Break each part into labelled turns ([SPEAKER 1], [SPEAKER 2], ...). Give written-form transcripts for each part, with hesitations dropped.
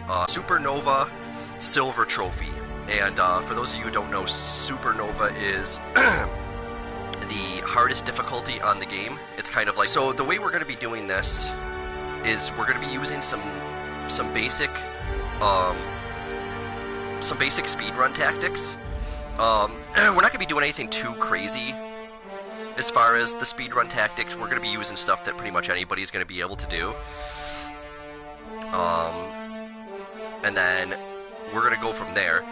[SPEAKER 1] Supernova Silver Trophy. And for those of you who don't know, Supernova is the hardest difficulty on the game. It's kind of like, so the way we're going to be doing this is we're going to be using some basic speedrun tactics. We're not going to be doing anything too crazy as far as the speedrun tactics. We're going to be using stuff that pretty much anybody's going to be able to do. And then we're going to go from there.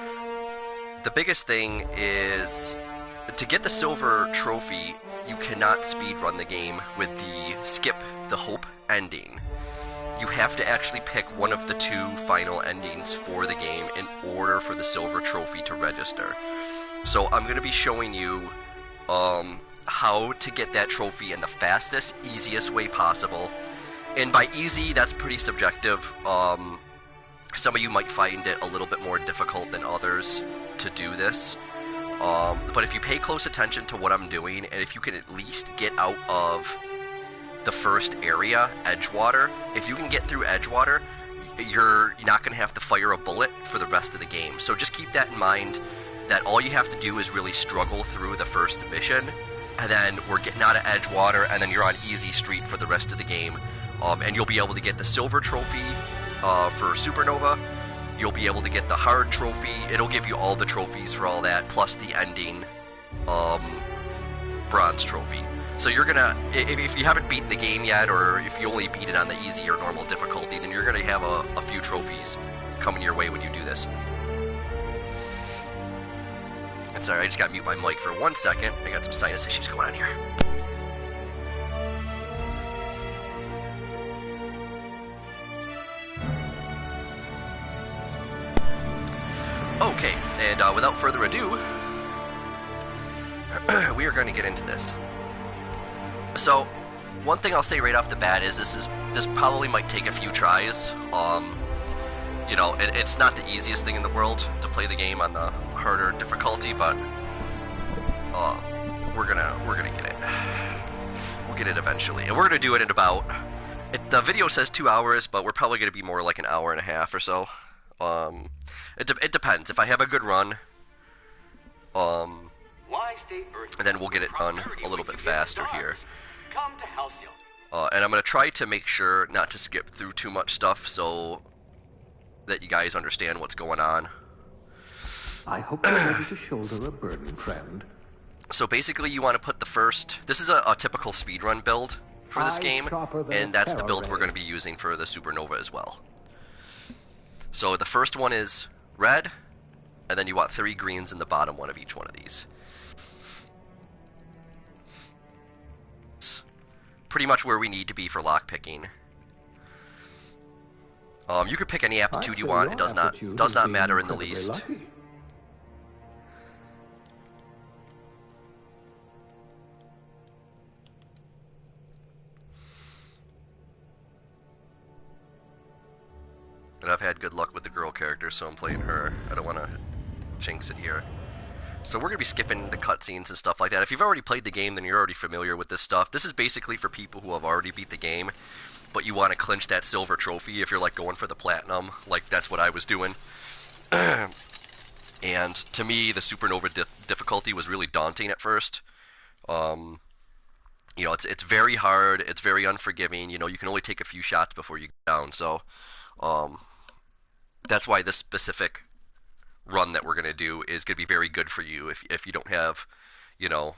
[SPEAKER 1] The biggest thing is, to get the silver trophy, you cannot speedrun the game with the skip the hope ending. You have to actually pick one of the two final endings for the game in order for the silver trophy to register. So I'm going to be showing you how to get that trophy in the fastest, easiest way possible. And by easy, that's pretty subjective. Some of you might find it a little bit more difficult than others to do this. But if you pay close attention to what I'm doing, and if you can at least get out of the first area, Edgewater, if you can get through Edgewater, you're not going to have to fire a bullet for the rest of the game. So just keep that in mind, that all you have to do is really struggle through the first mission, and then we're getting out of Edgewater, and then you're on easy street for the rest of the game. And you'll be able to get the silver trophy for Supernova. You'll be able to get the hard trophy. It'll give you all the trophies for all that, plus the ending bronze trophy. So you're gonna, if you haven't beaten the game yet, or if you only beat it on the easy or normal difficulty, then you're gonna have a few trophies coming your way when you do this. And sorry, I just gotta mute my mic for 1 second. I got some sinus issues going on here. Okay, and without further ado, we are going to get into this. So, one thing I'll say right off the bat is this probably might take a few tries. You know, it's not the easiest thing in the world to play the game on the harder difficulty, but we're gonna get it. We'll get it eventually, and we're gonna do it in about. The video says 2 hours, but we're probably gonna be more like an hour and a half or so. It depends. If I have a good run, then we'll get it done a little bit faster here. And I'm going to try to make sure not to skip through too much stuff so that you guys understand what's going on.
[SPEAKER 2] I hope you're ready to shoulder a burden, friend.
[SPEAKER 1] So basically you want to put the first... This is a typical speedrun build for this game, and that's the build we're going to be using for the Supernova as well. So the first one is red, and then you want 3 greens in the bottom one of each one of these. It's pretty much where we need to be for lockpicking. You could pick any aptitude you want. It does not matter in the least.
[SPEAKER 2] Lucky.
[SPEAKER 1] And I've had good luck with the girl character, so I'm playing her. I don't want to jinx it here. So we're going to be skipping the cutscenes and stuff like that. If you've already played the game, then you're already familiar with this stuff. This is basically for people who have already beat the game, but you want to clinch that silver trophy if you're like going for the platinum. Like, that's what I was doing. And to me, the Supernova difficulty was really daunting at first. You know, it's very hard. It's very unforgiving. You know, you can only take a few shots before you go down. So, that's why this specific run that we're going to do is going to be very good for you if you don't have, you know,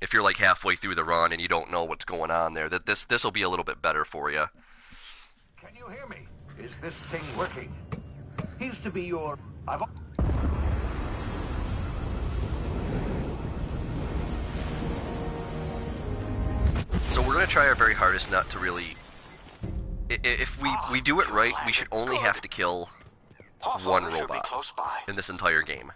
[SPEAKER 1] if you're like halfway through the run and you don't know what's going on there, that this will be a little bit better for you.
[SPEAKER 3] Can you hear me? Is this thing working? He's to be your...
[SPEAKER 1] So we're going to try our very hardest not to really... If we do it right, we should only have to kill one robot in this entire game.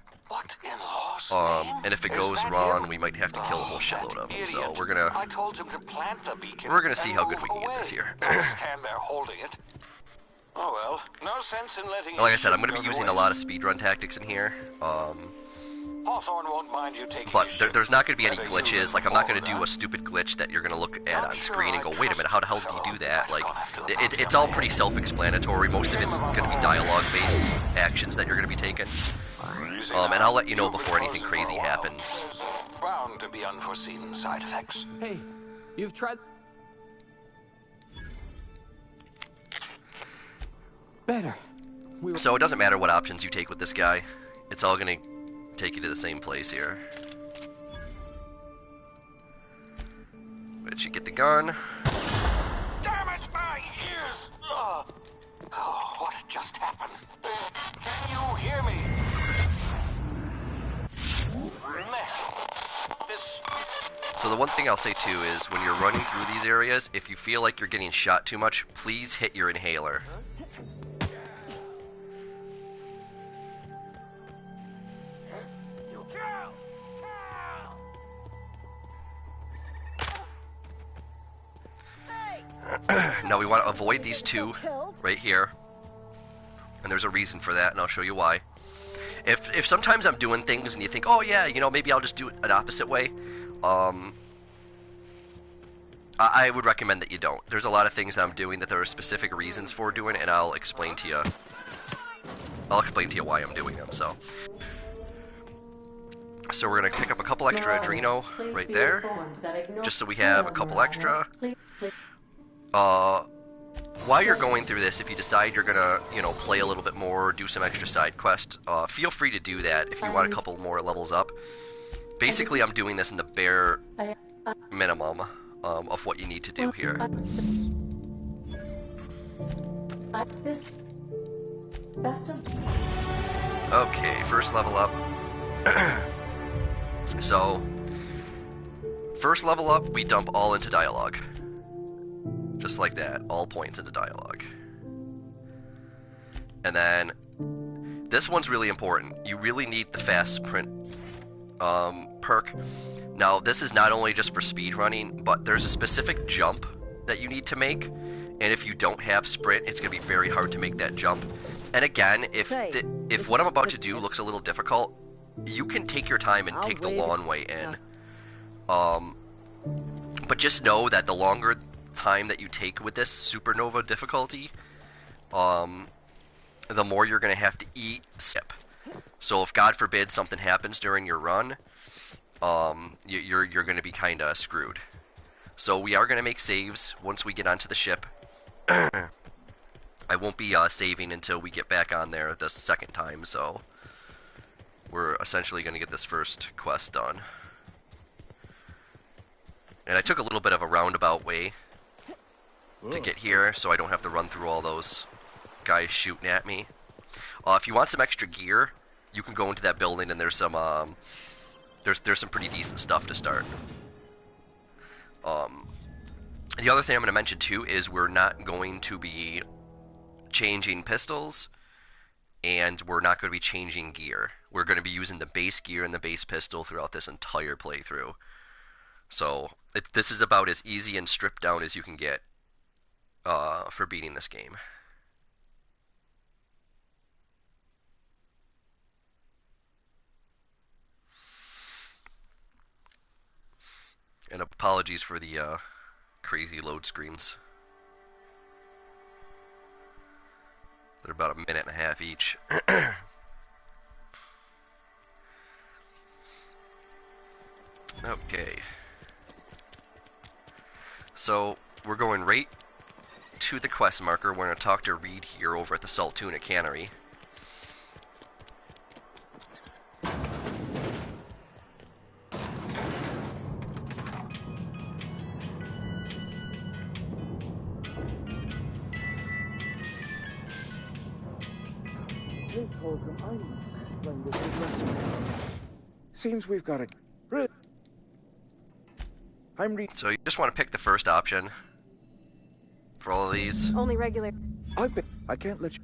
[SPEAKER 1] And if it goes wrong, we might have to kill a whole shitload of them. So we're gonna see how good we can get this here. Like I said, I'm gonna be using a lot of speedrun tactics in here.
[SPEAKER 3] Hawthorne won't mind you taking
[SPEAKER 1] But
[SPEAKER 3] his ship.
[SPEAKER 1] there's not going to be any
[SPEAKER 3] Whether
[SPEAKER 1] glitches.
[SPEAKER 3] you
[SPEAKER 1] Like, I'm not going
[SPEAKER 3] or
[SPEAKER 1] to do
[SPEAKER 3] not.
[SPEAKER 1] a stupid glitch that you're going to look at
[SPEAKER 3] I'm
[SPEAKER 1] on
[SPEAKER 3] sure
[SPEAKER 1] screen and
[SPEAKER 3] I
[SPEAKER 1] go, wait a minute, how the hell did he do that? Like,
[SPEAKER 3] I don't have to
[SPEAKER 1] it's all pretty self-explanatory. Most of it's going to be dialogue-based actions that you're going to be taking. And I'll let you know before anything crazy happens.
[SPEAKER 3] There's bound to be unforeseen side effects.
[SPEAKER 2] Hey, you've tried... Better.
[SPEAKER 1] So it doesn't matter what options you take with this guy. It's all going to take you to the same place here. But you get the gun.
[SPEAKER 3] Damn it, my ears! Oh, what just happened? Can you hear me?
[SPEAKER 1] So the one thing I'll say too is when you're running through these areas, if you feel like you're getting shot too much, please hit your inhaler. Now we want to avoid these two right here, and there's a reason for that, and I'll show you why. If sometimes I'm doing things and you think, oh yeah, you know, maybe I'll just do it an opposite way, I would recommend that you don't. There's a lot of things that I'm doing that there are specific reasons for doing, and I'll explain to you. I'll explain to you why I'm doing them. So we're gonna pick up a couple extra Adreno right there, just so we have a couple extra. While you're going through this, if you decide you're gonna, you know, play a little bit more, do some extra side quest, feel free to do that if you want a couple more levels up. Basically, I'm doing this in the bare minimum of what you need to do here. Okay, first level up. So, first level up, we dump all into dialogue. Just like that, all points into dialogue. And then, this one's really important. You really need the fast sprint perk. Now, this is not only just for speed running, but there's a specific jump that you need to make. And if you don't have sprint, it's going to be very hard to make that jump. And again, if what I'm about to do looks a little difficult, you can take your time and take the long way in. But just know that the longer time that you take with this supernova difficulty, the more you're going to have to eat skip. So if God forbid something happens during your run, you're going to be kind of screwed. So we are going to make saves once we get onto the ship. I won't be saving until we get back on there the second time, so we're essentially going to get this first quest done. And I took a little bit of a roundabout way to get here, so I don't have to run through all those guys shooting at me. If you want some extra gear, you can go into that building, and there's some some pretty decent stuff to start. The other thing I'm going to mention too is we're not going to be changing pistols, and we're not going to be changing gear. We're going to be using the base gear and the base pistol throughout this entire playthrough. So this is about as easy and stripped down as you can get for beating this game. And apologies for the crazy load screens. They're about a minute and a half each. Okay. So, we're going right to the quest marker. We're going to talk to Reed here over at the Salt Tuna Cannery.
[SPEAKER 4] Seems we've got a...
[SPEAKER 1] So you just want to pick the first option for all of these.
[SPEAKER 5] Only regular.
[SPEAKER 4] I can't let you...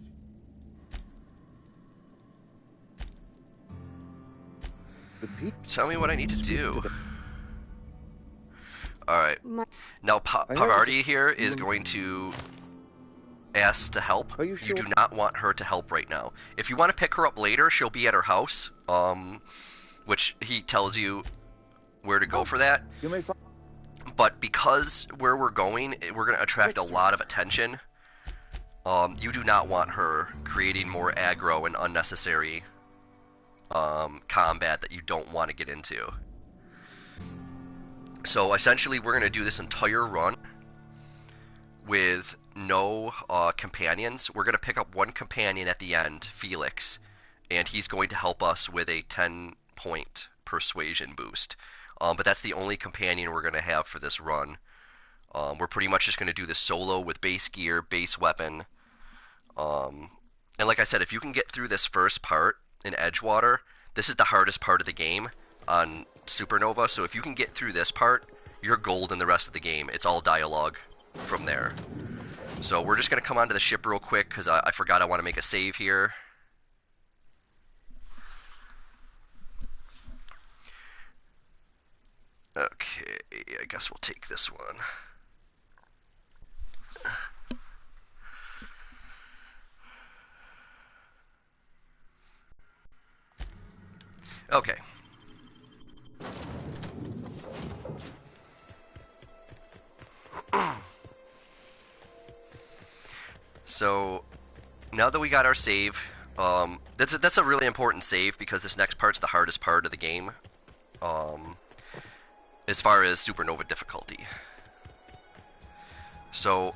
[SPEAKER 1] Tell me what I need to do. Alright. Now, Pavardi here is going to ask to help.
[SPEAKER 4] Are you sure?
[SPEAKER 1] You do not want her to help right now. If you want to pick her up later, she'll be at her house. which he tells you where to go for that.
[SPEAKER 4] You may find.
[SPEAKER 1] But because where we're going, we're going to attract a lot of attention. You do not want her creating more aggro and unnecessary combat that you don't want to get into. So essentially, we're going to do this entire run with no companions. We're going to pick up one companion at the end, Felix, and he's going to help us with a 10-point persuasion boost. But that's the only companion we're going to have for this run. We're pretty much just going to do this solo with base gear, base weapon. And like I said, if you can get through this first part in Edgewater, this is the hardest part of the game on Supernova. So if you can get through this part, you're gold in the rest of the game. It's all dialogue from there. So we're just going to come onto the ship real quick because I forgot I want to make a save here. Okay, I guess we'll take this one. Okay. So, now that we got our save, that's a really important save because this next part's the hardest part of the game. As far as Supernova difficulty. So,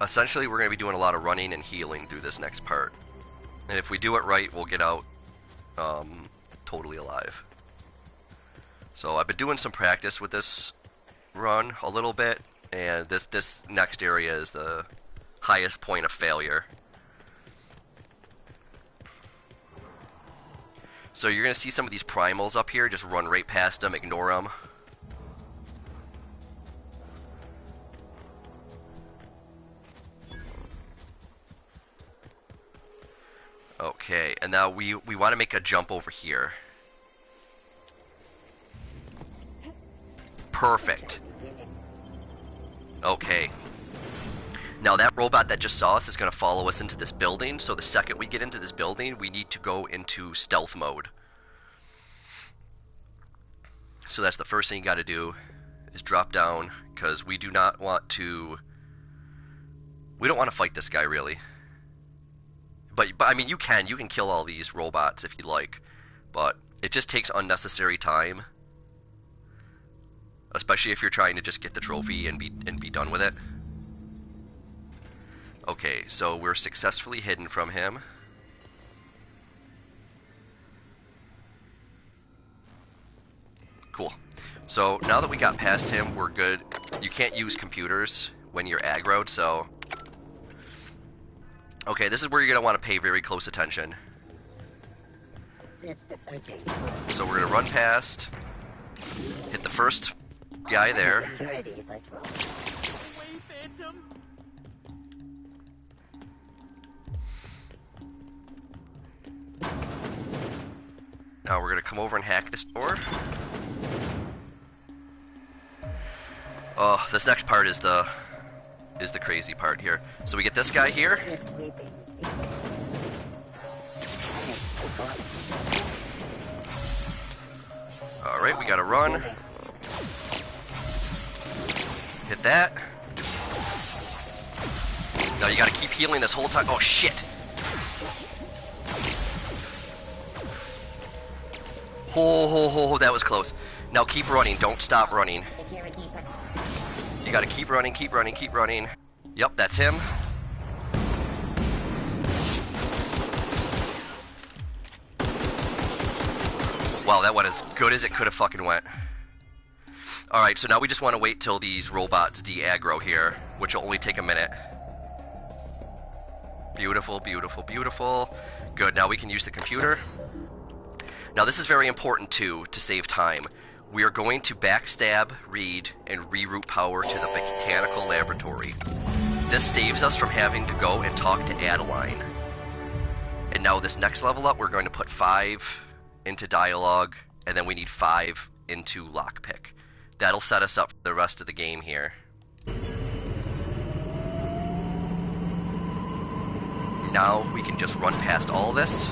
[SPEAKER 1] essentially we're going to be doing a lot of running and healing through this next part. And if we do it right, we'll get out totally alive. So I've been doing some practice with this run a little bit, and this next area is the highest point of failure. So you're going to see some of these primals up here, just run right past them, ignore them. Okay, and now we want to make a jump over here. Perfect. Okay. Now that robot that just saw us is going to follow us into this building, so the second we get into this building, we need to go into stealth mode. So that's the first thing you got to do, is drop down, because we do not want to... We don't want to fight this guy, really. But I mean, you can kill all these robots if you like, but it just takes unnecessary time. Especially if you're trying to just get the trophy and be done with it. Okay, so we're successfully hidden from him. Cool. So now that we got past him, we're good. You can't use computers when you're aggroed, so... Okay, this is where you're going to want to pay very close attention. So we're going to run past, hit the first guy there. Now we're going to come over and hack this door. Oh, this next part is the crazy part here. So we get this guy here. Alright, we gotta run. Hit that. Now you gotta keep healing this whole time. Oh shit! Oh, that was close. Now keep running, don't stop running. You gotta keep running, keep running, keep running. Yep, that's him. Wow, that went as good as it could have fucking went. Alright, so now we just want to wait till these robots de-aggro here, which will only take a minute. Beautiful, beautiful, beautiful. Good, now we can use the computer. Now this is very important too, to save time. We are going to backstab Reed and reroute power to the botanical laboratory. This saves us from having to go and talk to Adeline. And now this next level up, we're going to put 5 into dialogue, and then we need 5 into lockpick. That'll set us up for the rest of the game here. Now we can just run past all this.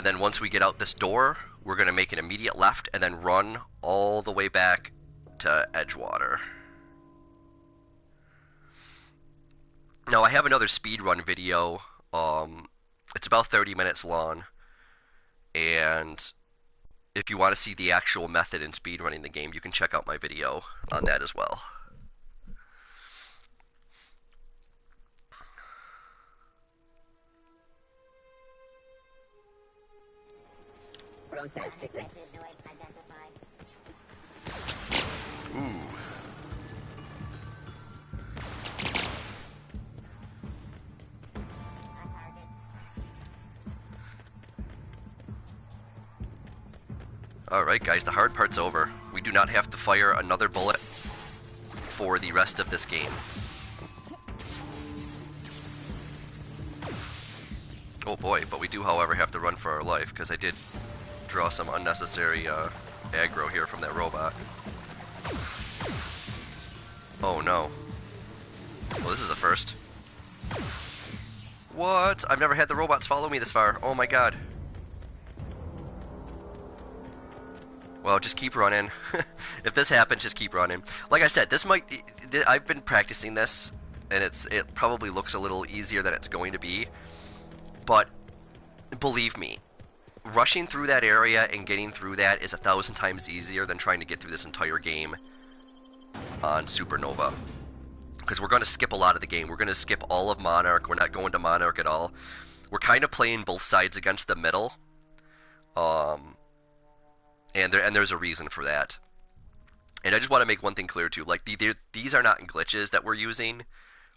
[SPEAKER 1] And then once we get out this door, we're going to make an immediate left and then run all the way back to Edgewater. Now, I have another speedrun video. It's about 30 minutes long. And if you want to see the actual method in speedrunning the game, you can check out my video on that as well.
[SPEAKER 5] Process 6.
[SPEAKER 1] Ooh. Alright guys, the hard part's over. We do not have to fire another bullet for the rest of this game. Oh boy, but we do however have to run for our life, because I did draw some unnecessary aggro here from that robot. Oh no. Well, this is a first. What? I've never had the robots follow me this far. Oh my god. Well, just keep running. If this happens, just keep running. Like I said, this might... I've been practicing this, and it probably looks a little easier than it's going to be. But, believe me, rushing through that area and getting through that is 1,000 times easier than trying to get through this entire game on Supernova. Because we're going to skip a lot of the game. We're going to skip all of Monarch. We're not going to Monarch at all. We're kind of playing both sides against the middle. And there's a reason for that. And I just want to make one thing clear too. Like, these are not glitches that we're using.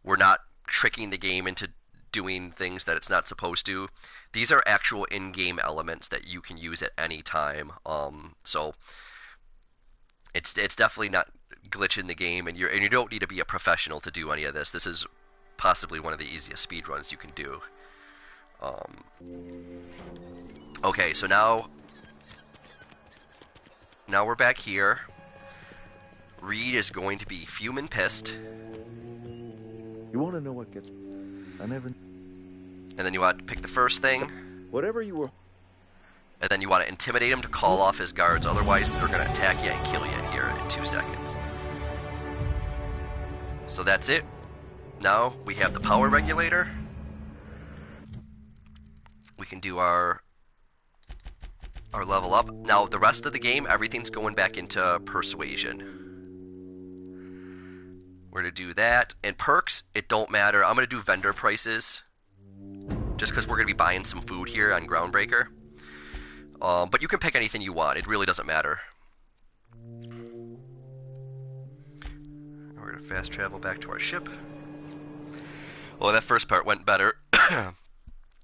[SPEAKER 1] We're not tricking the game into doing things that it's not supposed to. These are actual in-game elements that you can use at any time. So it's definitely not glitching the game, and you don't need to be a professional to do any of this. This is possibly one of the easiest speedruns you can do. Okay, so now we're back here. Reed is going to be fuming pissed.
[SPEAKER 4] You want to know what gets... I never...
[SPEAKER 1] And then you want to pick the first thing.
[SPEAKER 4] Whatever you were...
[SPEAKER 1] And then you want to intimidate him to call off his guards, otherwise they're going to attack you and kill you in here in 2 seconds. So that's it. Now we have the power regulator. We can do our level up. Now the rest of the game, everything's going back into persuasion. We're going to do that. And perks, it don't matter. I'm going to do vendor prices, just because we're going to be buying some food here on Groundbreaker. But you can pick anything you want. It really doesn't matter. We're going to fast travel back to our ship. Well, that first part went better.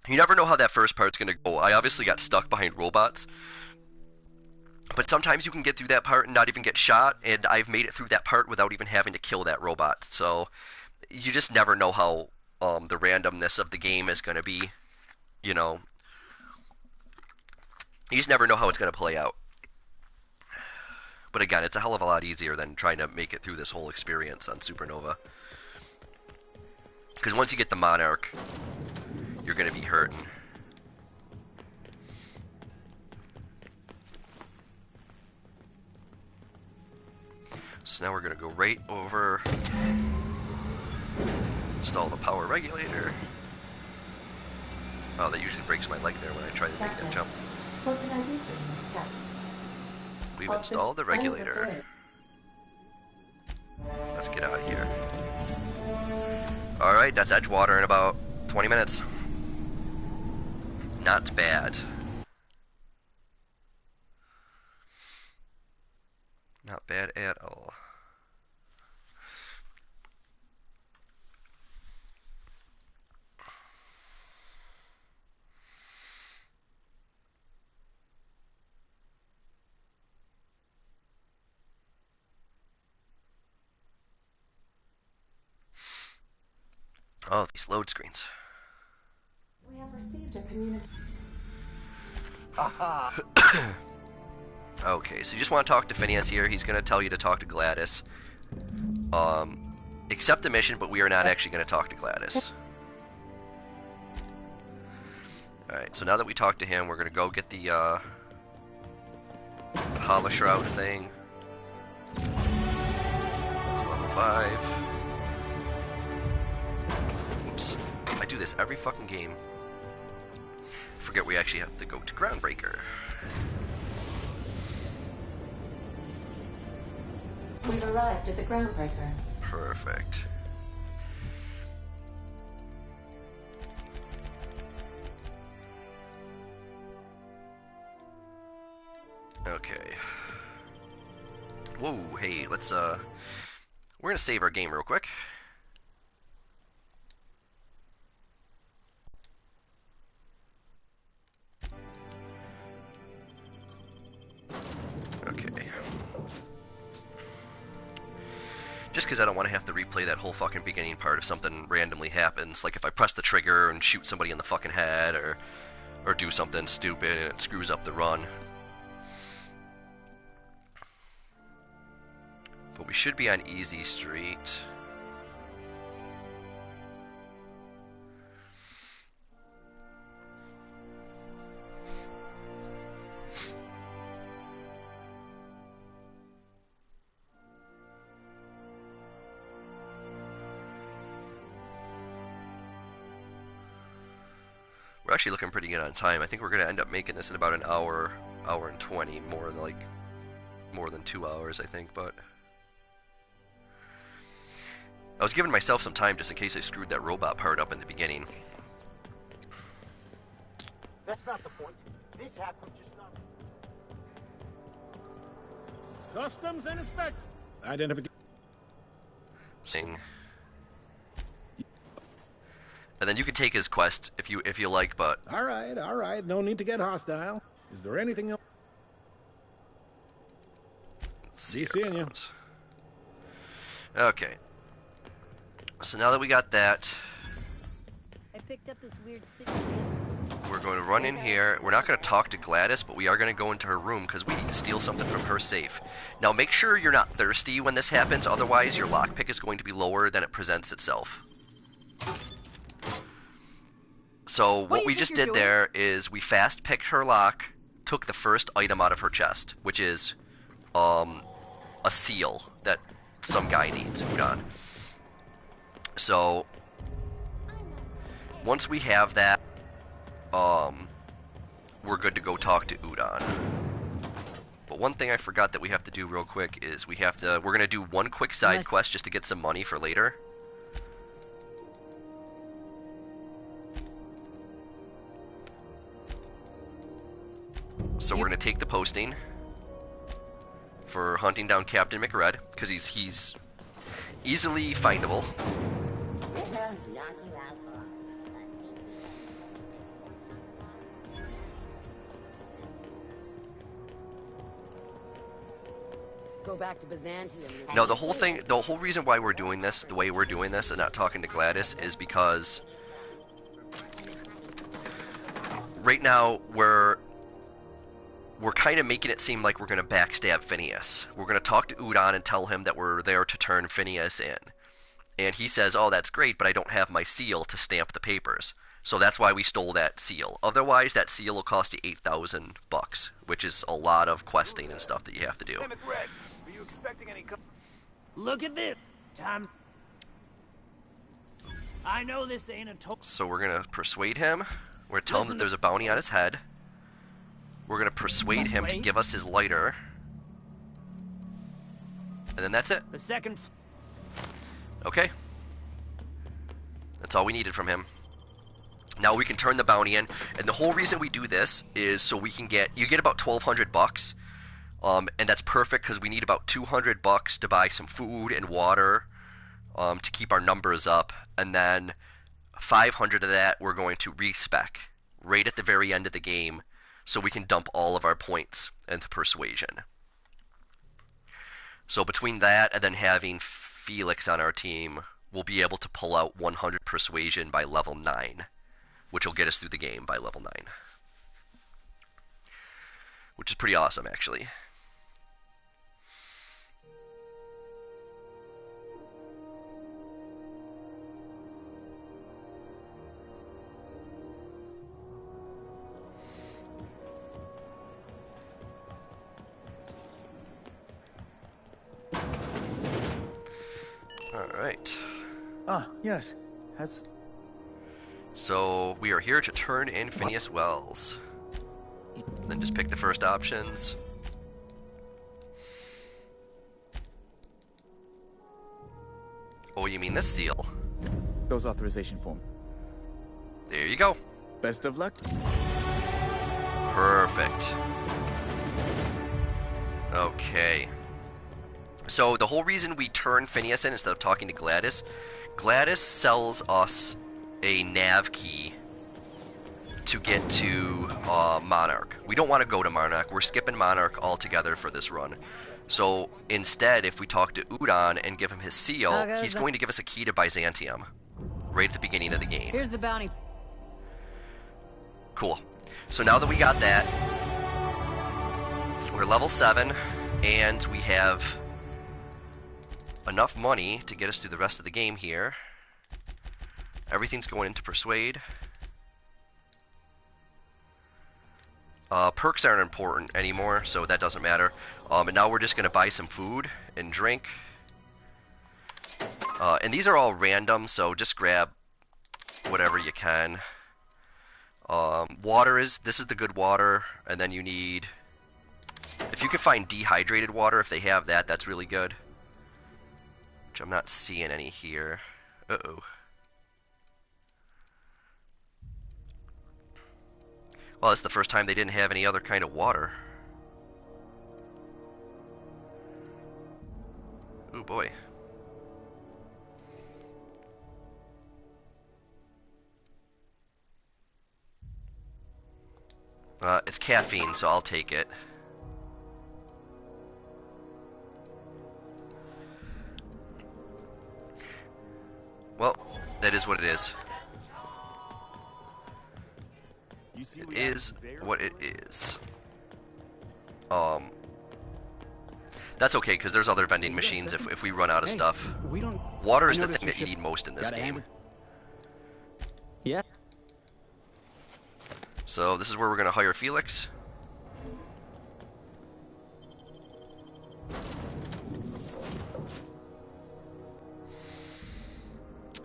[SPEAKER 1] You never know how that first part's going to go. I obviously got stuck behind robots. But sometimes you can get through that part and not even get shot. And I've made it through that part without even having to kill that robot. So you just never know how the randomness of the game is going to be. You know. You just never know how it's going to play out. But again, it's a hell of a lot easier than trying to make it through this whole experience on Supernova. Because once you get the Monarch, you're going to be hurting. So now we're going to go right over, install the power regulator. Oh, that usually breaks my leg there when I try to make that jump.
[SPEAKER 5] What can I do for you, Captain?
[SPEAKER 1] We've installed the regulator. Let's get out of here. Alright, that's Edgewater in about 20 minutes. Not bad. Not bad at all. Oh, these load screens.
[SPEAKER 5] We have received a communication.
[SPEAKER 1] Okay, so you just want to talk to Phineas here. He's going to tell you to talk to Gladys. Accept the mission, but we are not actually going to talk to Gladys. Alright, so now that we talked to him, we're gonna go get the Hollow Shroud thing. It's level 5. Oops. I do this every fucking game. Forget we actually have to go to Groundbreaker.
[SPEAKER 5] We've arrived at the Groundbreaker.
[SPEAKER 1] Perfect. Okay. Whoa, hey, let's we're gonna save our game real quick. Okay. Just because I don't want to have to replay that whole fucking beginning part if something randomly happens. Like if I press the trigger and shoot somebody in the fucking head, or do something stupid and it screws up the run. But we should be on Easy Street. We're actually looking pretty good on time. I think we're going to end up making this in about an hour, hour and 20, more than 2 hours, I think, but I was giving myself some time just in case I screwed that robot part up in the beginning.
[SPEAKER 3] That's not the point. This happened just not.
[SPEAKER 6] Customs and inspection. Identification.
[SPEAKER 1] Sing. And then you can take his quest if you like, but
[SPEAKER 6] All right. No need to get hostile. Is there anything else?
[SPEAKER 1] let's see.
[SPEAKER 6] Be seeing you.
[SPEAKER 1] Okay. So now that we got that,
[SPEAKER 7] I picked up this weird city.
[SPEAKER 1] we're going to run in here. We're not going to talk to Gladys, but we are going to go into her room because we need to steal something from her safe. Now make sure you're not thirsty when this happens, otherwise your lockpick is going to be lower than it presents itself. So what we just did there is we fast picked her lock, took the first item out of her chest, which is a seal that some guy needs, Udon. So once we have that, we're good to go talk to Udon. But one thing I forgot that we have to do real quick is we're gonna do one quick side quest just to get some money for later. So we're gonna take the posting for hunting down Captain McRed because he's easily findable.
[SPEAKER 7] Go back to Byzantium.
[SPEAKER 1] No, the whole reason why we're doing this, the way we're doing this and not talking to Gladys is because right now we're kind of making it seem like we're going to backstab Phineas. We're going to talk to Udon and tell him that we're there to turn Phineas in. And he says, oh, that's great, but I don't have my seal to stamp the papers. So that's why we stole that seal. Otherwise, that seal will cost you $8,000, which is a lot of questing and stuff that you have to do.
[SPEAKER 3] Hey, McRed, are you expecting any?
[SPEAKER 8] Look at this, Tom. I know this ain't a
[SPEAKER 1] So we're going to persuade him. We're going to tell him that there's a bounty on his head. We're going to persuade him to give us his lighter. And then that's it.
[SPEAKER 8] The second.
[SPEAKER 1] Okay. That's all we needed from him. Now we can turn the bounty in, and the whole reason we do this is so we can you get about $1,200, and that's perfect because we need about $200 to buy some food and water, to keep our numbers up, and then 500 of that we're going to respec right at the very end of the game, so we can dump all of our points into persuasion. So between that and then having Felix on our team, we'll be able to pull out 100 persuasion by level 9. Which will get us through the game by level 9. Which is pretty awesome, actually.
[SPEAKER 4] Ah, yes. Has...
[SPEAKER 1] So we are here to turn in Phineas Wells. Then just pick the first options. Oh, you mean this seal?
[SPEAKER 4] Those authorization forms.
[SPEAKER 1] There you go.
[SPEAKER 4] Best of luck.
[SPEAKER 1] Perfect. Okay. So the whole reason we turn Phineas in instead of talking to Gladys, Gladys sells us a nav key to get to Monarch. We don't want to go to Monarch. We're skipping Monarch altogether for this run. So instead, if we talk to Udon and give him his seal, he's going to give us a key to Byzantium right at the beginning of the game.
[SPEAKER 7] Here's the bounty.
[SPEAKER 1] Cool. So now that we got that, we're level 7, and we have enough money to get us through the rest of the game here. Everything's going into Persuade. Perks aren't important anymore, so that doesn't matter. And now we're just going to buy some food and drink. And these are all random, so just grab whatever you can. This is the good water, and then you need, if you can find dehydrated water, if they have that, that's really good. Which I'm not seeing any here. Uh-oh. Well, it's the first time they didn't have any other kind of water. Ooh, boy. It's caffeine, so I'll take it. Well, that is what it is. It is what it is. That's okay, because there's other vending machines if we run out of stuff. Water is the thing that you need most in this game.
[SPEAKER 9] Yeah.
[SPEAKER 1] So this is where we're going to hire Felix.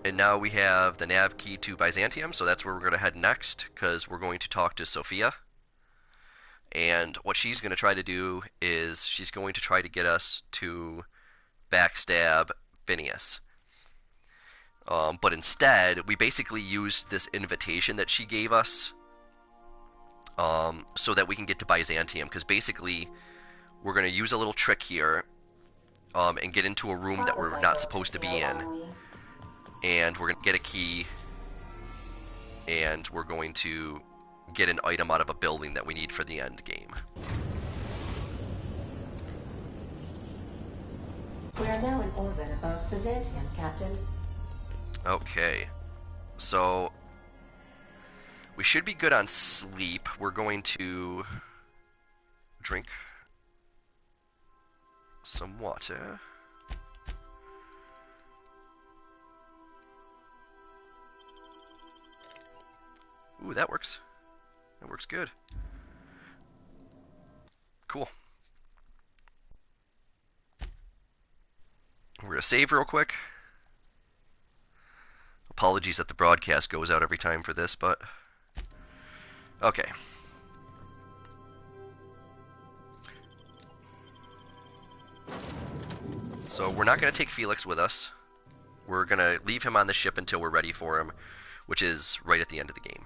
[SPEAKER 1] And now we have the nav key to Byzantium, so that's where we're going to head next, because we're going to talk to Sophia. And what she's going to try to do is she's going to try to get us to backstab Phineas. But instead, we basically used this invitation that she gave us so that we can get to Byzantium, because basically we're going to use a little trick here and get into a room that we're not supposed to be in. And we're going to get a key, and we're going to get an item out of a building that we need for the end game.
[SPEAKER 5] We are now in orbit above Byzantium, Captain.
[SPEAKER 1] Okay, so we should be good on sleep. We're going to drink some water. Ooh, that works. That works good. Cool. We're going to save real quick. Apologies that the broadcast goes out every time for this, but... Okay. So we're not going to take Felix with us. We're going to leave him on the ship until we're ready for him, which is right at the end of the game.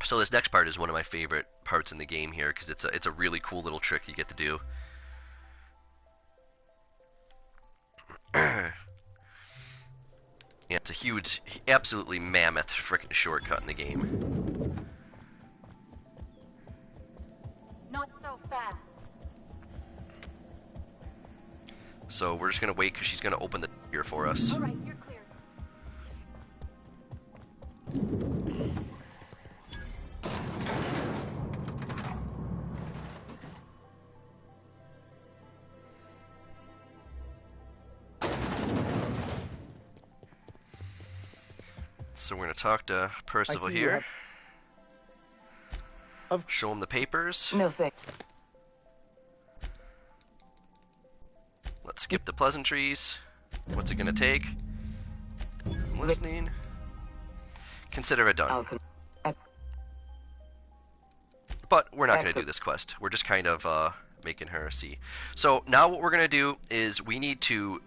[SPEAKER 1] So this next part is one of my favorite parts in the game here, because it's a really cool little trick you get to do. Yeah, it's a huge, absolutely mammoth frickin' shortcut in the game.
[SPEAKER 5] Not so fast.
[SPEAKER 1] So we're just gonna wait because she's gonna open the here for us.
[SPEAKER 5] All right, you're clear.
[SPEAKER 1] So we're going to talk to Percival here. Show him the papers.
[SPEAKER 10] No thanks.
[SPEAKER 1] Let's skip the pleasantries. What's it going to take? I'm listening. Consider it done. But we're not going to do this quest. We're just kind of making her see. So now what we're going to do is we need to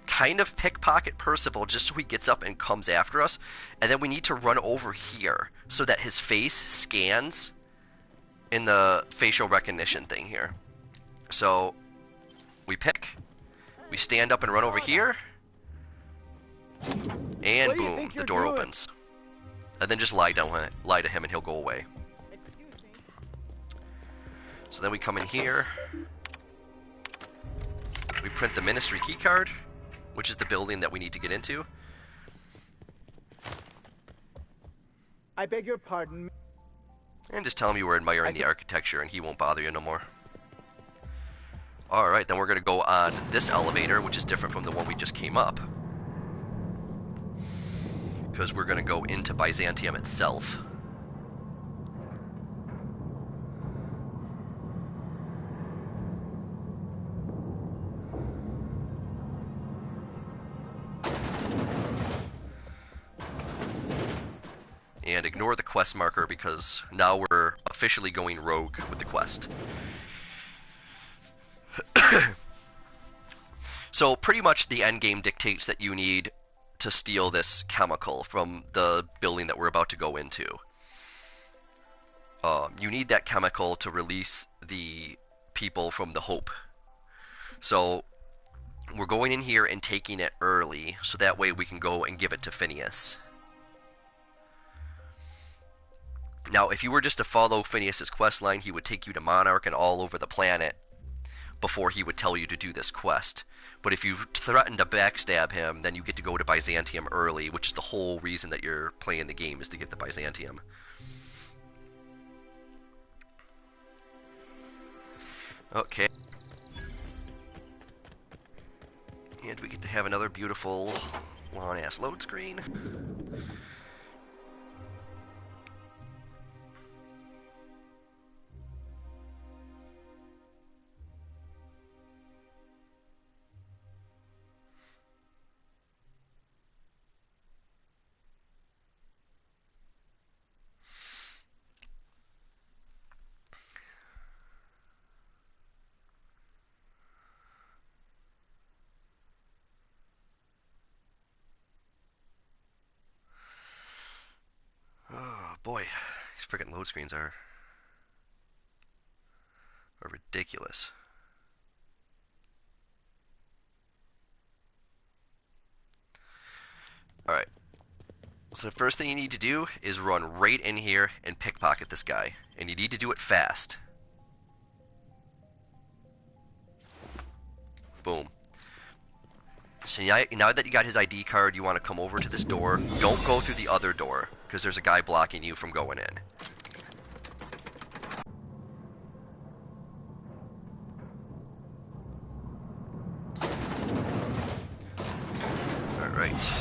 [SPEAKER 1] kind of pickpocket Percival just so he gets up and comes after us. And then we need to run over here so that his face scans in the facial recognition thing here. So we pick, we stand up and run over here, and boom, the door opens. And then just lie to him and he'll go away. So then we come in here, we print the ministry keycard, which is the building that we need to get into.
[SPEAKER 11] I beg your pardon.
[SPEAKER 1] And just tell him you were admiring the architecture and he won't bother you no more. Alright, then we're going to go on this elevator, which is different from the one we just came up. Because we're going to go into Byzantium itself. And ignore the quest marker because now we're officially going rogue with the quest. So pretty much the end game dictates that you need to steal this chemical from the building that we're about to go into. You need that chemical to release the people from the Hope. So we're going in here and taking it early so that way we can go and give it to Phineas. Now, if you were just to follow Phineas's quest line, he would take you to Monarch and all over the planet before he would tell you to do this quest. But if you threaten to backstab him, then you get to go to Byzantium early, which is the whole reason that you're playing the game, is to get the Byzantium. Okay. And we get to have another beautiful long-ass load screen. Boy, these freaking load screens are ridiculous. Alright. So the first thing you need to do is run right in here and pickpocket this guy. And you need to do it fast. Boom. So now that you got his ID card, you want to come over to this door. Don't go through the other door, because there's a guy blocking you from going in. Alright.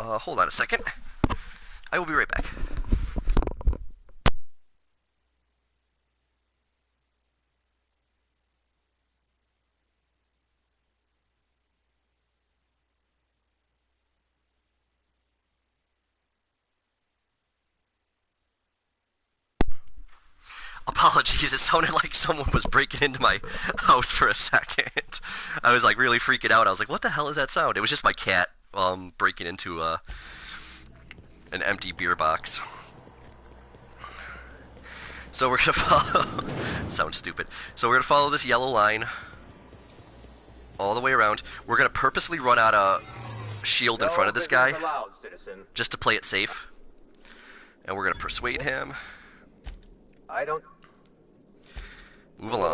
[SPEAKER 1] Hold on a second. I will be right back. Apologies, it sounded like someone was breaking into my house for a second. I was like really freaking out. I was like, what the hell is that sound? It was just my cat breaking into an empty beer box. So we're gonna follow sounds stupid. So we're gonna follow this yellow line all the way around. We're gonna purposely run out a shield in front of this guy just to play it safe. And we're gonna persuade him.
[SPEAKER 12] I don't
[SPEAKER 1] Move along.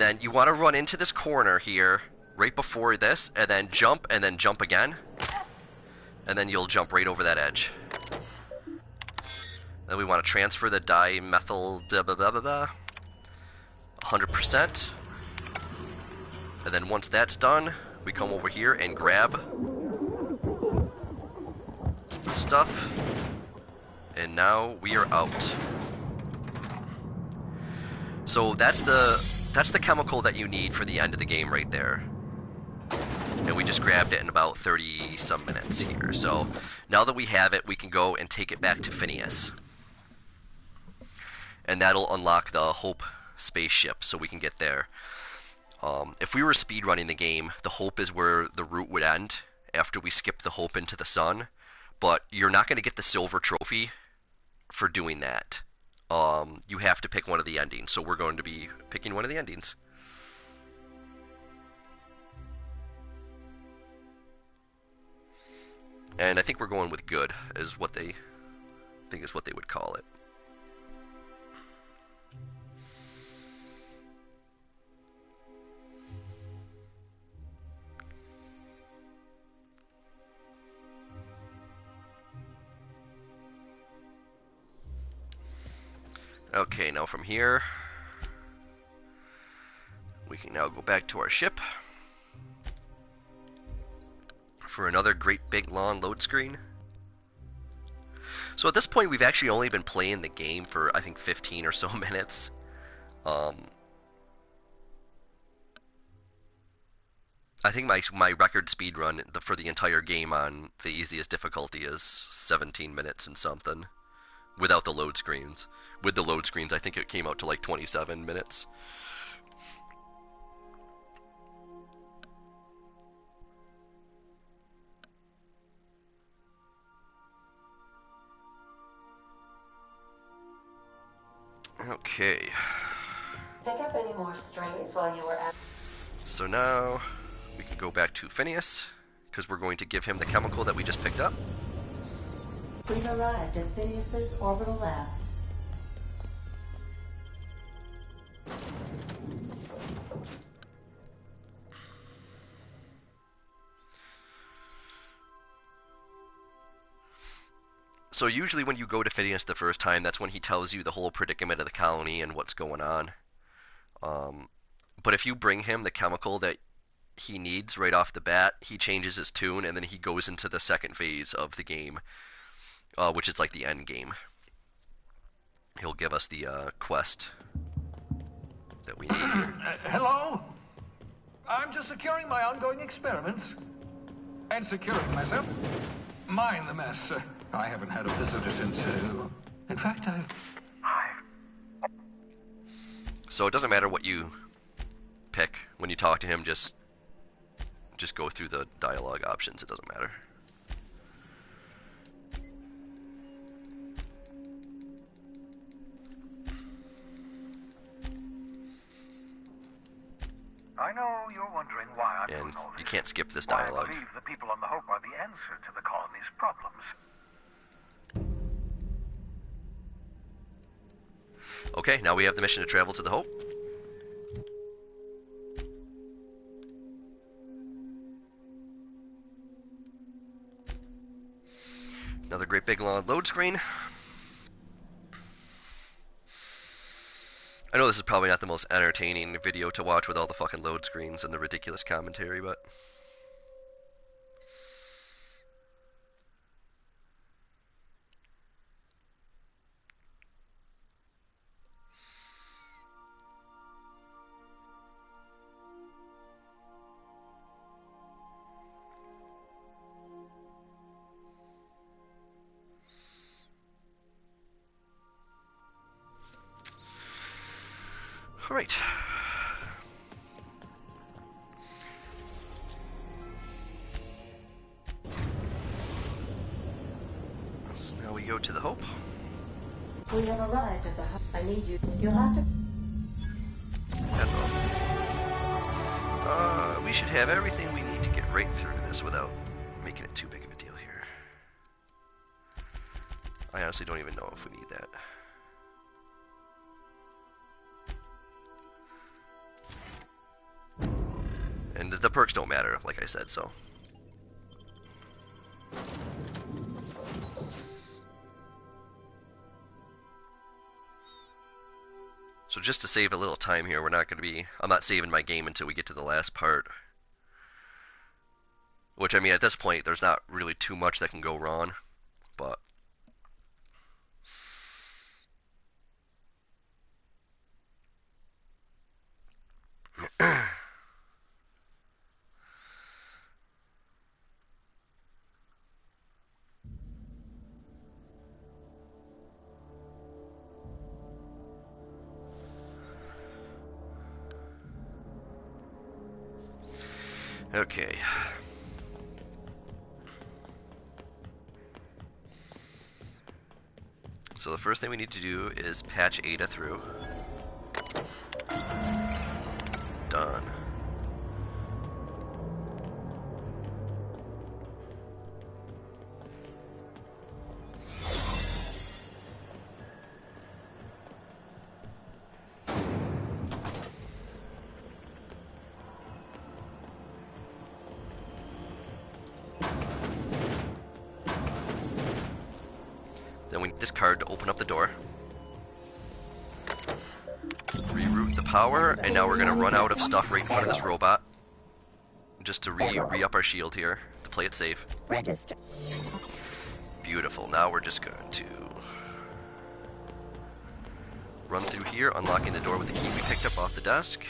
[SPEAKER 1] And then you want to run into this corner here, right before this, and then jump again. And then you'll jump right over that edge. Then we want to transfer the dimethyl 100%. And then once that's done, we come over here and grab the stuff. And now we are out. So that's the chemical that you need for the end of the game right there. And we just grabbed it in about 30 some minutes here. So now that we have it, we can go and take it back to Phineas. And that'll unlock the Hope spaceship so we can get there. If we were speedrunning the game, the Hope is where the route would end after we skip the Hope into the sun. But you're not going to get the silver trophy for doing that. You have to pick one of the endings. So we're going to be picking one of the endings. And I think we're going with good, is what they think is what they would call it. Okay, now from here, we can now go back to our ship for another great big long load screen. So at this point, we've actually only been playing the game for, I think, 15 or so minutes. I think my record speed run for the entire game on the easiest difficulty is 17 minutes and something, without the load screens. With the load screens, I think it came out to like 27 minutes. Okay.
[SPEAKER 5] Pick up any more strays while you were at...
[SPEAKER 1] So now we can go back to Phineas, because we're going to give him the chemical that we just picked up.
[SPEAKER 5] We've arrived at Phineas's orbital lab.
[SPEAKER 1] So usually when you go to Phineas the first time, that's when he tells you the whole predicament of the colony and what's going on. But if you bring him the chemical that he needs right off the bat, he changes his tune, and then he goes into the second phase of the game, which is like the end game. He'll give us the quest that we need here.
[SPEAKER 3] Hello? I'm just securing my ongoing experiments. And securing myself. Mind the mess. I haven't had a visitor since... in fact, I've...
[SPEAKER 1] So it doesn't matter what you pick. When you talk to him, just go through the dialogue options. It doesn't matter.
[SPEAKER 3] I know you're wondering why I'm
[SPEAKER 1] And
[SPEAKER 3] doing all this.
[SPEAKER 1] you can't skip this
[SPEAKER 3] Why
[SPEAKER 1] dialogue.
[SPEAKER 3] I believe the people on the Hope are the answer to the colony's problems.
[SPEAKER 1] Okay, now we have the mission to travel to the Hope. Another great big long load screen. I know this is probably not the most entertaining video to watch with all the fucking load screens and the ridiculous commentary, but... All right. So now we go to the Hope.
[SPEAKER 5] We have arrived at the hub. I need you. You'll have to...
[SPEAKER 1] That's all. We should have everything we need to get right through this without making it too big of a deal here. I honestly don't even know if we need that. the perks don't matter, like I said, so. So just to save a little time here, I'm not saving my game until we get to the last part. Which, I mean, at this point, there's not really too much that can go wrong, but... Okay. So the first thing we need to do is patch Ada through. Done. Then we need this card to open up the door. Reroute the power, and now we're going to run out of stuff right in front of this robot. Just to re-up our shield here, to play it safe.
[SPEAKER 5] Register.
[SPEAKER 1] Beautiful. Now we're just going to run through here, unlocking the door with the key we picked up off the desk.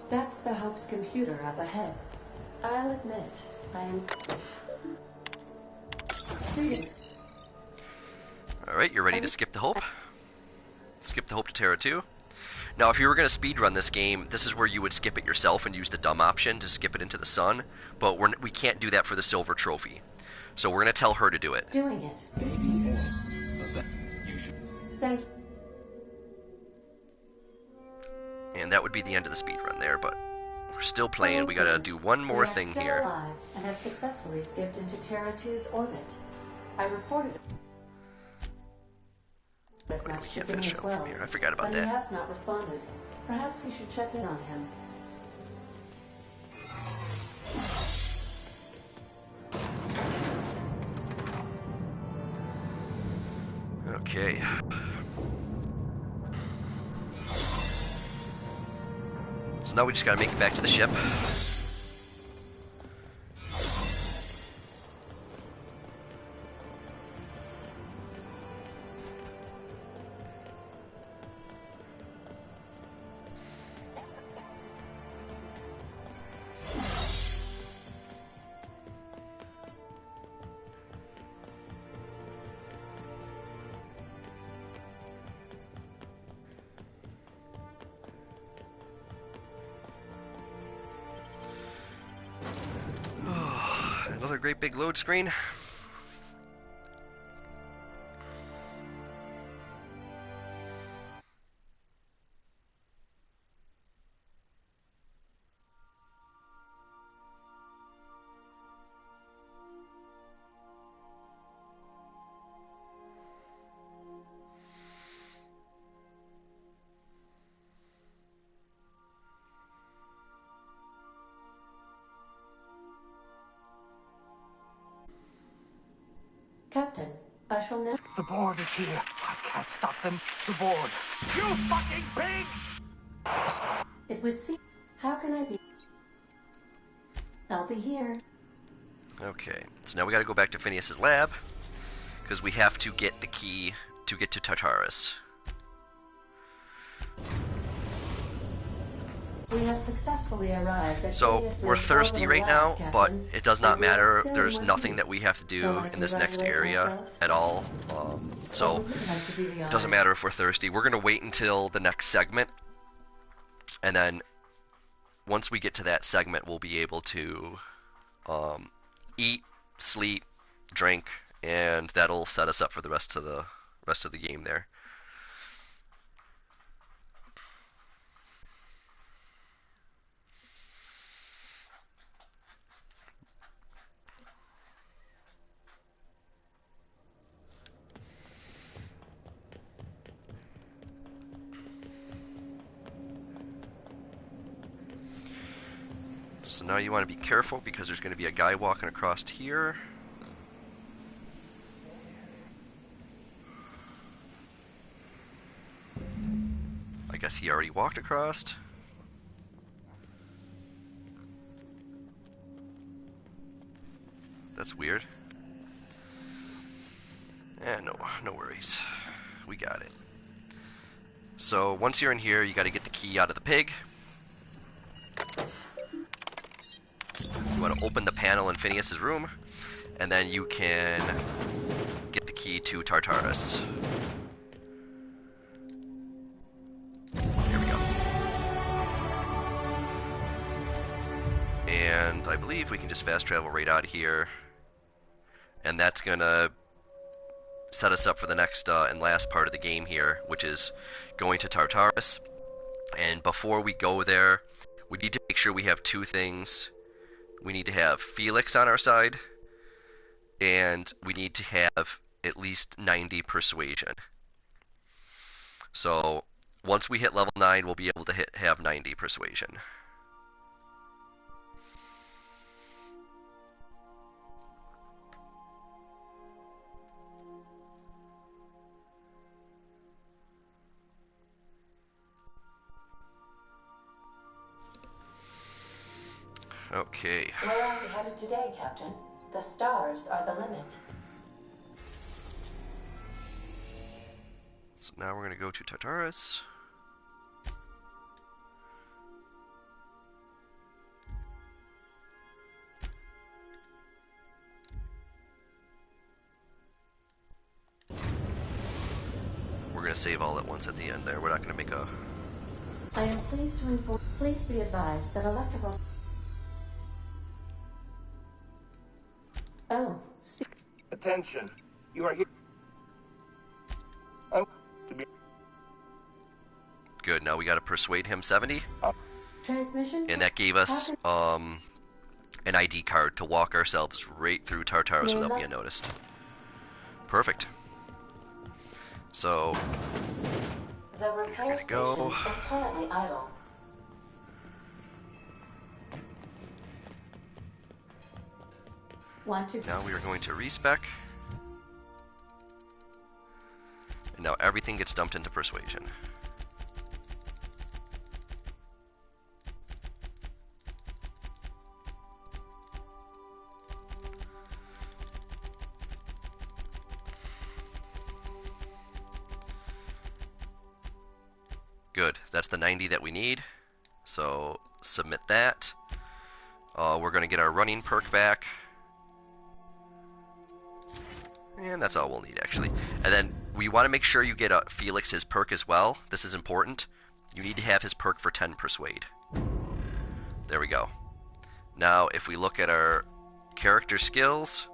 [SPEAKER 5] That's the Hope's computer up ahead. I'll admit, I am... Greetings.
[SPEAKER 1] Alright, you're ready to skip the Hope? Skip the Hope to Terra 2. Now, if you were going to speedrun this game, this is where you would skip it yourself and use the dumb option to skip it into the sun, but we can't do that for the silver trophy. So we're going to tell her to do it.
[SPEAKER 5] Doing it. Thank you.
[SPEAKER 1] And that would be the end of the speedrun there, but we're still playing. We gotta do one more thing here.
[SPEAKER 5] Alive and have successfully skipped into Terra 2's orbit. I reported as much
[SPEAKER 1] We
[SPEAKER 5] to
[SPEAKER 1] can't finish
[SPEAKER 5] Phineas
[SPEAKER 1] it from here. I forgot about
[SPEAKER 5] but he
[SPEAKER 1] that.
[SPEAKER 5] has not responded. Perhaps you should check in on him.
[SPEAKER 1] Okay. So now we just gotta make it back to the ship. Another great big load screen.
[SPEAKER 5] Captain, I shall now...
[SPEAKER 3] The board is here. I can't stop them. The board. You fucking pigs!
[SPEAKER 5] It would seem... How can I be... I'll be here.
[SPEAKER 1] Okay, so now we gotta go back to Phineas's lab, because we have to get the key to get to Tartarus.
[SPEAKER 5] We have successfully arrived at
[SPEAKER 1] So,
[SPEAKER 5] Phineas's
[SPEAKER 1] we're thirsty right now,
[SPEAKER 5] lab,
[SPEAKER 1] but
[SPEAKER 5] Captain.
[SPEAKER 1] it does not
[SPEAKER 5] And we are
[SPEAKER 1] matter.
[SPEAKER 5] still
[SPEAKER 1] There's
[SPEAKER 5] in one
[SPEAKER 1] nothing
[SPEAKER 5] piece.
[SPEAKER 1] that we have to do
[SPEAKER 5] Shall I
[SPEAKER 1] in this next
[SPEAKER 5] congratulate
[SPEAKER 1] area
[SPEAKER 5] myself?
[SPEAKER 1] at all. So,
[SPEAKER 5] Would like to do the
[SPEAKER 1] it doesn't
[SPEAKER 5] honors.
[SPEAKER 1] matter if we're thirsty. We're gonna wait until the next segment, and then once we get to that segment, we'll be able to eat, sleep, drink, and that'll set us up for the rest of the game there. So now you want to be careful because there's going to be a guy walking across here. I guess he already walked across. That's weird. No worries. We got it. So once you're in here, you got to get the key out of the pig. You want to open the panel in Phineas's room, and then you can get the key to Tartarus. Here we go. And I believe we can just fast travel right out of here, and that's gonna set us up for the next and last part of the game here, which is going to Tartarus. And before we go there, we need to make sure we have two things. We need to have Felix on our side, and we need to have at least 90 persuasion. So once we hit level 9, we'll be able to have 90 persuasion. Okay.
[SPEAKER 5] Where are we headed today, Captain? The stars are the limit.
[SPEAKER 1] So now we're going to go to Tartarus. We're going to save all at once at the end there. We're not going to make a...
[SPEAKER 5] I am pleased to inform... Please be advised that electrical... Oh,
[SPEAKER 10] attention. You are here. Oh, to be...
[SPEAKER 1] Good, now we got to persuade him 70.
[SPEAKER 5] Transmission?
[SPEAKER 1] And that gave us an ID card to walk ourselves right through Tartarus without being noticed. Perfect. So
[SPEAKER 5] the repair station is currently idle.
[SPEAKER 1] Now we are going to respec. And now everything gets dumped into persuasion. Good. That's the 90 that we need. So submit that. We're going to get our running perk back. And that's all we'll need, actually. And then we want to make sure you get Felix's perk as well. This is important. You need to have his perk for 10 persuade. There we go. Now, if we look at our character skills,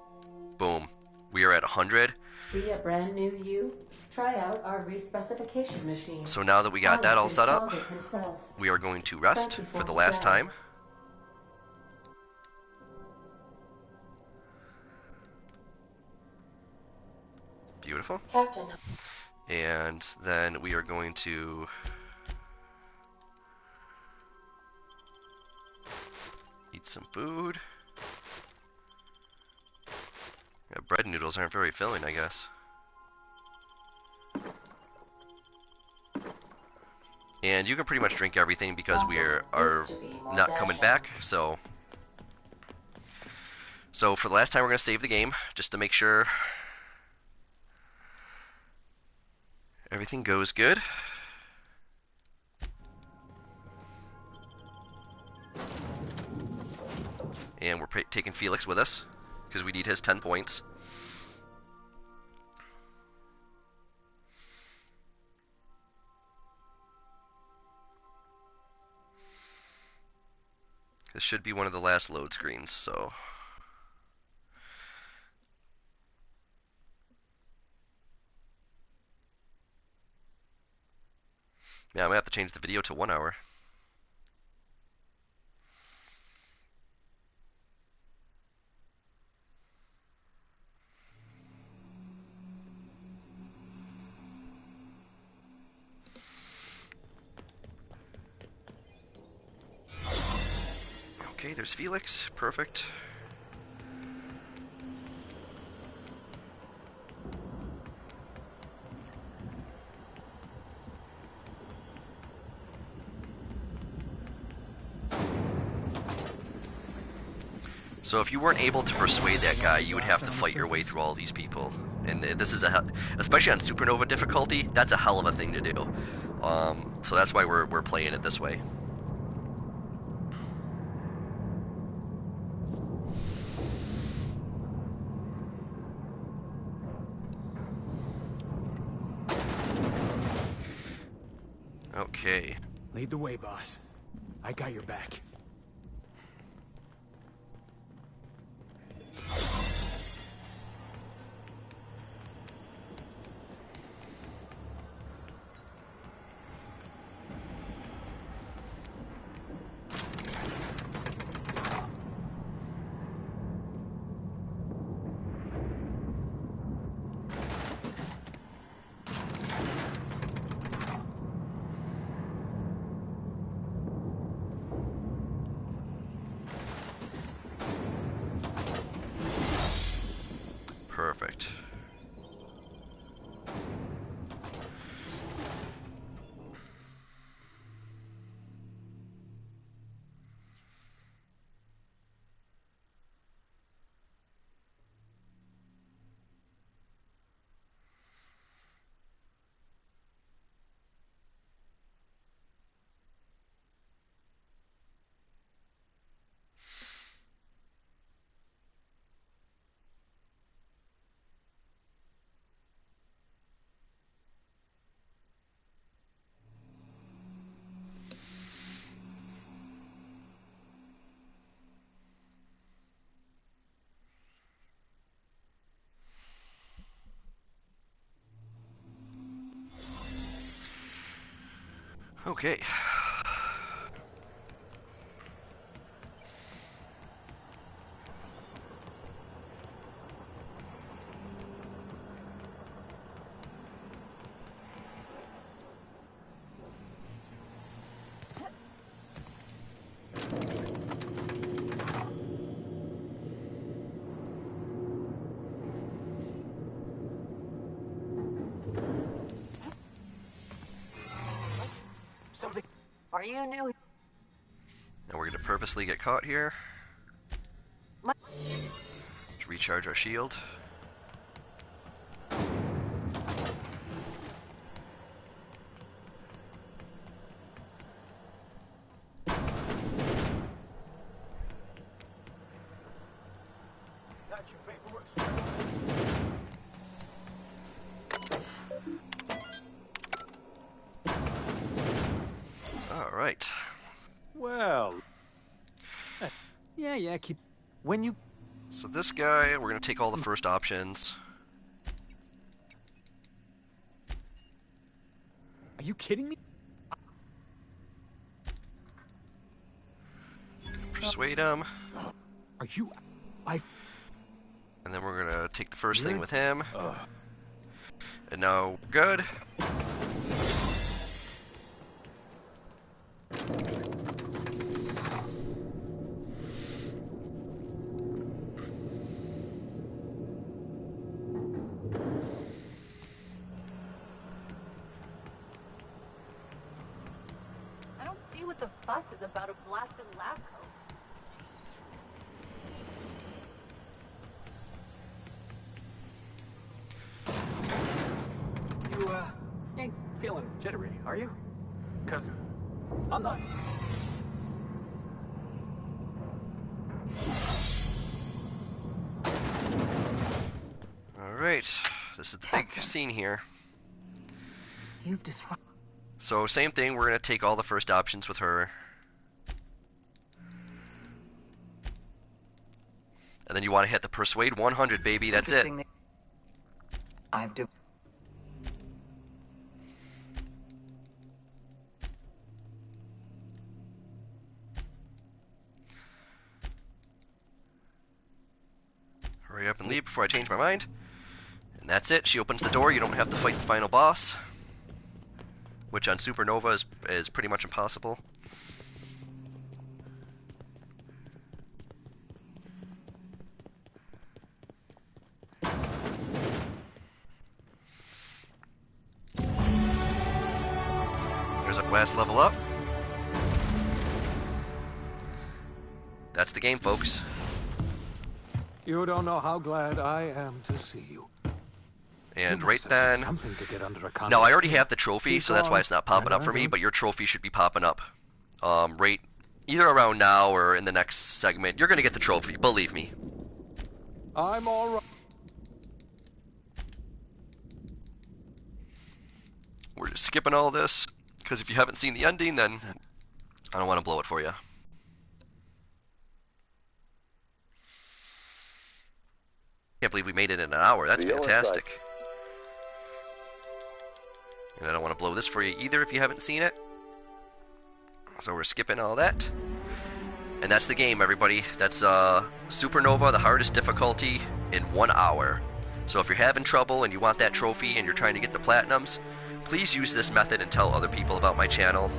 [SPEAKER 1] boom, we are at 100.
[SPEAKER 5] Be a brand new you. Try out our respecification machine.
[SPEAKER 1] So now that we got that all set up, we are going to rest for the last time. Beautiful.
[SPEAKER 5] Captain.
[SPEAKER 1] And then we are going to eat some food. Yeah, bread noodles aren't very filling, I guess. And you can pretty much drink everything because we are not coming back, so for the last time we're going to save the game, just to make sure everything goes good. And we're taking Felix with us, because we need his 10 points. This should be one of the last load screens, so... Yeah, I'm gonna have to change the video to 1 hour. Okay, there's Felix. Perfect. So if you weren't able to persuade that guy, you would have to fight your way through all these people. And this is especially on Supernova difficulty, that's a hell of a thing to do. So that's why we're playing it this way. Okay.
[SPEAKER 6] Lead the way, boss. I got your back.
[SPEAKER 1] Perfect. Okay.
[SPEAKER 7] Are you new?
[SPEAKER 1] And we're going to purposely get caught here. To recharge our shield. Alright.
[SPEAKER 6] Well. Yeah, keep... When you...
[SPEAKER 1] So this guy, we're going to take all the first options.
[SPEAKER 6] Are you kidding me?
[SPEAKER 1] Persuade him.
[SPEAKER 6] Are you...
[SPEAKER 1] And then we're going to take the first thing with him. And now, good.
[SPEAKER 5] I don't see what the fuss is about a blasted lab coat.
[SPEAKER 12] You, ain't feeling jittery, are you? 'Cause I'm not.
[SPEAKER 1] Alright, this is the big scene here.
[SPEAKER 7] You've disrupted.
[SPEAKER 1] So same thing, we're going to take all the first options with her. And then you want to hit the Persuade 100, baby, that's it.
[SPEAKER 7] I've do.
[SPEAKER 1] Hurry up and leave before I change my mind. And that's it, she opens the door, you don't have to fight the final boss. Which on Supernova is pretty much impossible. There's a last level up. That's the game, folks.
[SPEAKER 3] You don't know how glad I am to see you.
[SPEAKER 1] And right then...
[SPEAKER 3] Something to get under a contract.
[SPEAKER 1] Now, I already have the trophy, so that's why it's not popping up for me, but your trophy should be popping up. Right, either around now or in the next segment. You're going to get the trophy, believe me.
[SPEAKER 3] I'm alright.
[SPEAKER 1] We're just skipping all this, because if you haven't seen the ending, then I don't want to blow it for you. Can't believe we made it in an hour. That's fantastic. And I don't want to blow this for you either if you haven't seen it. So we're skipping all that. And that's the game, everybody. That's Supernova, the hardest difficulty, in 1 hour. So if you're having trouble and you want that trophy and you're trying to get the platinums, please use this method and tell other people about my channel.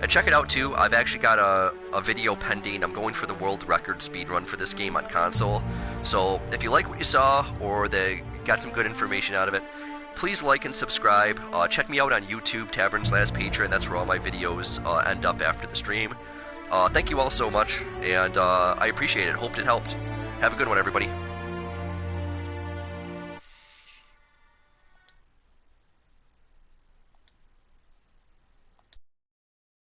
[SPEAKER 1] And check it out too. I've actually got a video pending. I'm going for the world record speedrun for this game on console. So if you like what you saw or they got some good information out of it, please like and subscribe. Check me out on YouTube, Tavern/Patron. That's where all my videos end up after the stream. Thank you all so much, and I appreciate it. Hope it helped. Have a good one, everybody.